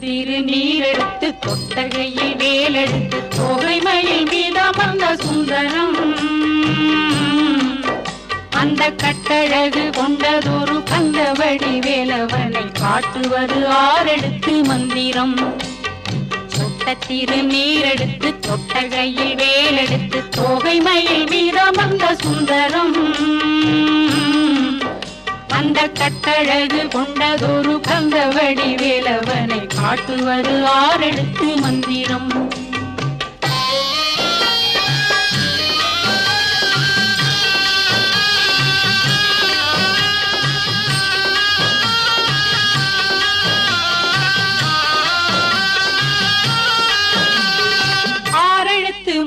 திரு நீரெடுத்து தொட்டகையில் வேலெடுத்து தோகைமயில் மீதமர்ந்த சுந்தரம் அந்த கட்டழகு கொண்டதொரு கந்தவடி வேலவனை காட்டுவது ஆரெடுத்து மந்திரம். திரு நீரெடுத்து தொட்டகையில் வேலெடுத்து தோகைமயில் மீதமர்ந்த சுந்தரம் அந்த கட்டழகு கொண்டதொரு கந்தவடி வேலவனை காட்டுவது ஆரெடுத்து மந்திரம்.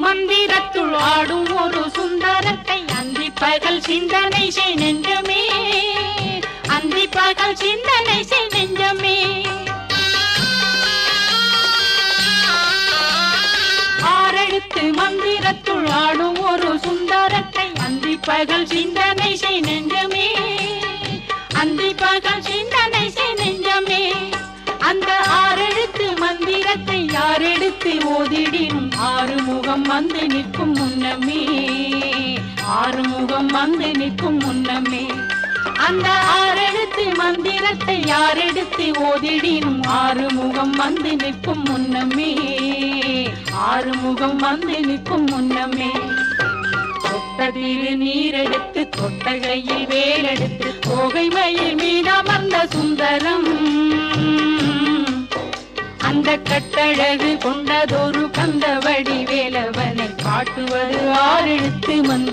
மந்திரத்துள் ஆடும் ஒரு சுந்தரத்தை அந்தி பகல் சிந்தனை செய் நெஞ்சமே, அந்தி பகல் சிந்தனை செய் நெஞ்சமே. ஆரெழுத்து மந்திரத்துள் ஆடும் ஒரு சுந்தரத்தை அந்தி பகல் சிந்தனை செய் நெஞ்சமே, அந்தி பகல் சிந்தனை செய் நெஞ்சமே. அந்த ஆரெழுத்து மந்திரத்தை யாரெடுத்து ஓதிடினும் ஆறுமுகம் வந்து நிற்கும் முன்னமே, ஆறுமுகம் வந்து நிற்கும் முன்னமே. அந்த ஆரெழுத்து மந்திரத்தை யாரெடுத்து ஓதிடினும் ஆறுமுகம் வந்து நிற்கும் முன்னமே, ஆறுமுகம் வந்து நிற்கும் முன்னமே. தொட்டதிரு நீரெடுத்து தொட்டகையில் வேலெடுத்து தோகைமயில் மீதமர்ந்த சுந்தரம் அந்த கட்டழகு கொண்டதொரு கந்தவடி வேலவனை காட்டுவது ஆரெழுத்து மந்திரம்.